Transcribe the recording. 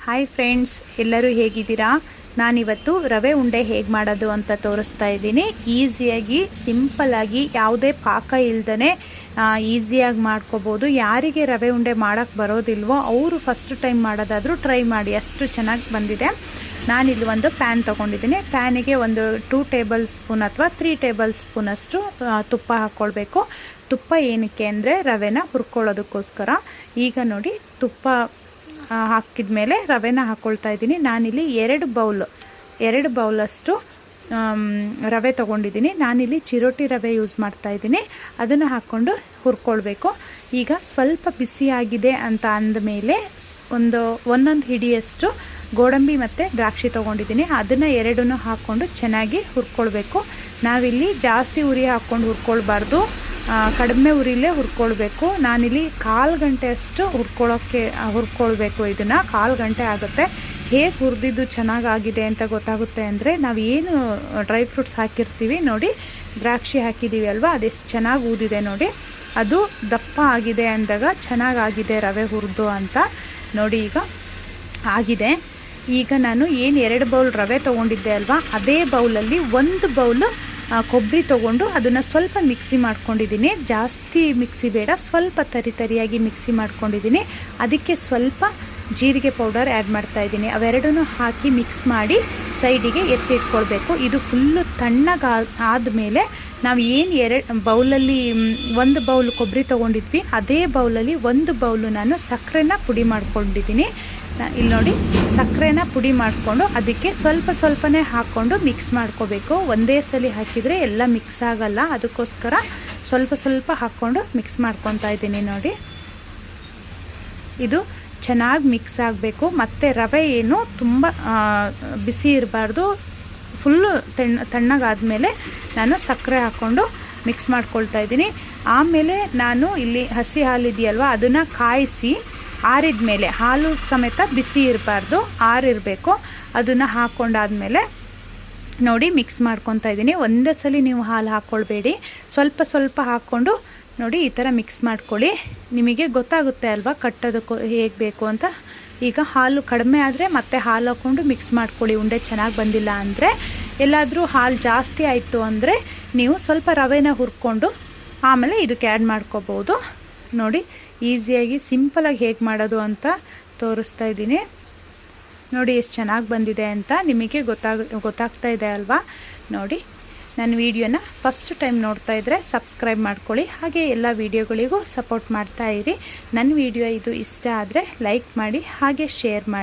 Hi friends, ಎಲ್ಲರೂ ಹೇಗಿದ್ದೀರಾ? ನಾನಿವತ್ತು ರವೆ ಉಂಡೆ ಹೇಗೆ ಮಾಡೋದು ಅಂತ ತೋರಿಸ್ತಾ ಇದ್ದೀನಿ. ಈಸಿಯಾಗಿ ಸಿಂಪಲ್ಲಾಗಿ ಯಾವುದೇ ಪಾಕ ಇಲ್ದೇ ಈಸಿಯಾಗಿ ಮಾಡ್ಕೋಬೋದು. ಯಾರಿಗೆ ರವೆ ಉಂಡೆ ಮಾಡೋಕ್ಕೆ ಬರೋದಿಲ್ವೋ ಅವರು ಫಸ್ಟ್ ಟೈಮ್ ಮಾಡೋದಾದರೂ ಟ್ರೈ ಮಾಡಿ, ಅಷ್ಟು ಚೆನ್ನಾಗಿ ಬಂದಿದೆ. ನಾನಿಲ್ಲಿ ಒಂದು ಪ್ಯಾನ್ ತೊಗೊಂಡಿದ್ದೀನಿ. ಪ್ಯಾನಿಗೆ ಒಂದು 2 ಟೇಬಲ್ ಸ್ಪೂನ್ ಅಥವಾ 3 ಟೇಬಲ್ ಸ್ಪೂನಷ್ಟು ತುಪ್ಪ ಹಾಕ್ಕೊಳ್ಬೇಕು. ತುಪ್ಪ ಏನಕ್ಕೆ ಅಂದರೆ ರವೆನ ಹುರ್ಕೊಳ್ಳೋದಕ್ಕೋಸ್ಕರ. ಈಗ ನೋಡಿ, ತುಪ್ಪ ಹಾಕಿದ ಮೇಲೆ ರವೆನ ಹಾಕ್ಕೊಳ್ತಾ ಇದ್ದೀನಿ. ನಾನಿಲ್ಲಿ 2 ಬೌಲಷ್ಟು ರವೆ ತೊಗೊಂಡಿದ್ದೀನಿ. ನಾನಿಲ್ಲಿ ಚಿರೋಟಿ ರವೆ ಯೂಸ್ ಮಾಡ್ತಾ ಇದ್ದೀನಿ. ಅದನ್ನು ಹಾಕ್ಕೊಂಡು ಹುರ್ಕೊಳ್ಬೇಕು. ಈಗ ಸ್ವಲ್ಪ ಬಿಸಿಯಾಗಿದೆ ಅಂತ ಅಂದಮೇಲೆ ಒಂದೊಂದು ಹಿಡಿಯಷ್ಟು ಗೋಡಂಬಿ ಮತ್ತು ದ್ರಾಕ್ಷಿ ತೊಗೊಂಡಿದ್ದೀನಿ. ಅದನ್ನು ಎರಡನ್ನೂ ಹಾಕ್ಕೊಂಡು ಚೆನ್ನಾಗಿ ಹುರ್ಕೊಳ್ಬೇಕು. ನಾವಿಲ್ಲಿ ಜಾಸ್ತಿ ಉರಿ ಹಾಕ್ಕೊಂಡು ಹುರ್ಕೊಳ್ಬಾರ್ದು, ಕಡಿಮೆ ಉರಿಲೇ ಹುರ್ಕೊಳ್ಬೇಕು. ನಾನಿಲ್ಲಿ 1/4 ಗಂಟೆಯಷ್ಟು ಹುರ್ಕೊಳ್ಬೇಕು. ಇದನ್ನು 1/4 ಗಂಟೆ ಆಗುತ್ತೆ. ಹೇಗೆ ಹುರಿದಿದ್ದು ಚೆನ್ನಾಗಾಗಿದೆ ಅಂತ ಗೊತ್ತಾಗುತ್ತೆ ಅಂದರೆ, ನಾವು ಏನು ಡ್ರೈ ಫ್ರೂಟ್ಸ್ ಹಾಕಿರ್ತೀವಿ ನೋಡಿ, ದ್ರಾಕ್ಷಿ ಹಾಕಿದ್ದೀವಿ ಅಲ್ವಾ, ಅದೆಷ್ಟು ಚೆನ್ನಾಗಿ ಊದಿದೆ ನೋಡಿ. ಅದು ದಪ್ಪ ಆಗಿದೆ ಅಂದಾಗ ಚೆನ್ನಾಗಾಗಿದೆ ರವೆ ಹುರಿದು ಅಂತ ನೋಡಿ. ಈಗ ಆಗಿದೆ. ಈಗ ನಾನು ಏನು 2 ಬೌಲ್ ರವೆ ತೊಗೊಂಡಿದ್ದೆ ಅಲ್ವಾ, ಅದೇ ಬೌಲಲ್ಲಿ 1 ಬೌಲ್ ಕೊಬ್ಬರಿ ತೊಗೊಂಡು ಅದನ್ನು ಸ್ವಲ್ಪ ಮಿಕ್ಸಿ ಮಾಡ್ಕೊಂಡಿದ್ದೀನಿ. ಜಾಸ್ತಿ ಮಿಕ್ಸಿ ಬೇಡ, ಸ್ವಲ್ಪ ತರಿಯಾಗಿ ಮಿಕ್ಸಿ ಮಾಡ್ಕೊಂಡಿದ್ದೀನಿ. ಅದಕ್ಕೆ ಸ್ವಲ್ಪ ಜೀರಿಗೆ ಪೌಡರ್ ಆ್ಯಡ್ ಮಾಡ್ತಾಯಿದ್ದೀನಿ. ಅವೆರಡನ್ನೂ ಹಾಕಿ ಮಿಕ್ಸ್ ಮಾಡಿ ಸೈಡಿಗೆ ಎತ್ತಿಟ್ಕೊಳ್ಬೇಕು. ಇದು ಫುಲ್ಲು ಆದಮೇಲೆ ನಾವು ಏನು 2 ಬೌಲಲ್ಲಿ 1 ಬೌಲ್ ಕೊಬ್ಬರಿ ತೊಗೊಂಡಿದ್ವಿ, ಅದೇ ಬೌಲಲ್ಲಿ 1 ಬೌಲು ನಾನು ಸಕ್ಕರೆನ ಪುಡಿ ಮಾಡ್ಕೊಂಡಿದ್ದೀನಿ. ಇಲ್ಲಿ ನೋಡಿ, ಸಕ್ಕರೆನ ಪುಡಿ ಮಾಡಿಕೊಂಡು ಅದಕ್ಕೆ ಸ್ವಲ್ಪನೇ ಹಾಕ್ಕೊಂಡು ಮಿಕ್ಸ್ ಮಾಡ್ಕೋಬೇಕು. ಒಂದೇ ಸಲ ಹಾಕಿದರೆ ಎಲ್ಲ ಮಿಕ್ಸ್ ಆಗಲ್ಲ, ಅದಕ್ಕೋಸ್ಕರ ಸ್ವಲ್ಪ ಹಾಕ್ಕೊಂಡು ಮಿಕ್ಸ್ ಮಾಡ್ಕೊತಾ ಇದ್ದೀನಿ ನೋಡಿ. ಇದು ಚೆನ್ನಾಗಿ ಮಿಕ್ಸ್ ಆಗಬೇಕು. ಮತ್ತು ರವೆ ಏನು ತುಂಬ ಬಿಸಿ ಇರಬಾರ್ದು, ಫುಲ್ಲು ತಣ್ಣಗಾದಮೇಲೆ ನಾನು ಸಕ್ಕರೆ ಹಾಕ್ಕೊಂಡು ಮಿಕ್ಸ್ ಮಾಡ್ಕೊಳ್ತಾ ಇದ್ದೀನಿ. ಆಮೇಲೆ ನಾನು ಇಲ್ಲಿ ಹಸಿ ಹಾಲಿದೆಯಲ್ವ, ಅದನ್ನು ಕಾಯಿಸಿ ಆರಿದ ಮೇಲೆ, ಹಾಲು ಸಮೇತ ಬಿಸಿ ಇರಬಾರ್ದು, ಆರಿರಬೇಕು. ಅದನ್ನು ಹಾಕ್ಕೊಂಡಾದ್ಮೇಲೆ ನೋಡಿ ಮಿಕ್ಸ್ ಮಾಡ್ಕೊತಾ ಇದ್ದೀನಿ. ಒಂದೇ ಸಲ ನೀವು ಹಾಲು ಹಾಕ್ಕೊಳ್ಬೇಡಿ, ಸ್ವಲ್ಪ ಹಾಕ್ಕೊಂಡು ನೋಡಿ ಈ ಥರ ಮಿಕ್ಸ್ ಮಾಡ್ಕೊಳ್ಳಿ. ನಿಮಗೆ ಗೊತ್ತಾಗುತ್ತೆ ಅಲ್ವಾ ಕಟ್ಟೋದಕ್ಕೂ ಹೇಗೆ ಬೇಕು ಅಂತ. ಈಗ ಹಾಲು ಕಡಿಮೆ ಆದರೆ ಮತ್ತೆ ಹಾಲು ಹಾಕ್ಕೊಂಡು ಮಿಕ್ಸ್ ಮಾಡ್ಕೊಳ್ಳಿ. ಉಂಡೆ ಚೆನ್ನಾಗಿ ಬಂದಿಲ್ಲ ಅಂದರೆ, ಎಲ್ಲಾದರೂ ಹಾಲು ಜಾಸ್ತಿ ಆಯಿತು ಅಂದರೆ ನೀವು ಸ್ವಲ್ಪ ರವೆನ ಹುರ್ಕೊಂಡು ಆಮೇಲೆ ಇದಕ್ಕೆ ಆ್ಯಡ್ ಮಾಡ್ಕೋಬೋದು. ನೋಡಿ, ಈಸಿಯಾಗಿ ಸಿಂಪಲಾಗಿ ಹೇಗೆ ಮಾಡೋದು ಅಂತ ತೋರಿಸ್ತಾ ಇದ್ದೀನಿ. ನೋಡಿ ಎಷ್ಟು ಚೆನ್ನಾಗಿ ಬಂದಿದೆ ಅಂತ ನಿಮಗೆ ಗೊತ್ತಾಗ್ತಾ ಇದೆ ಅಲ್ವಾ. ನೋಡಿ, ನನ್ನ ವಿಡಿಯೋನ ಫಸ್ಟ್ ಟೈಮ್ ನೋಡ್ತಾ ಇದ್ದರೆ ಸಬ್ಸ್ಕ್ರೈಬ್ ಮಾಡ್ಕೊಳ್ಳಿ. ಹಾಗೆ ಎಲ್ಲ ವಿಡಿಯೋಗಳಿಗೂ ಸಪೋರ್ಟ್ ಮಾಡ್ತಾ ಇರಿ. ನನ್ನ ವಿಡಿಯೋ ಇದು ಇಷ್ಟ ಆದರೆ ಲೈಕ್ ಮಾಡಿ, ಹಾಗೆ ಶೇರ್ ಮಾಡಿ.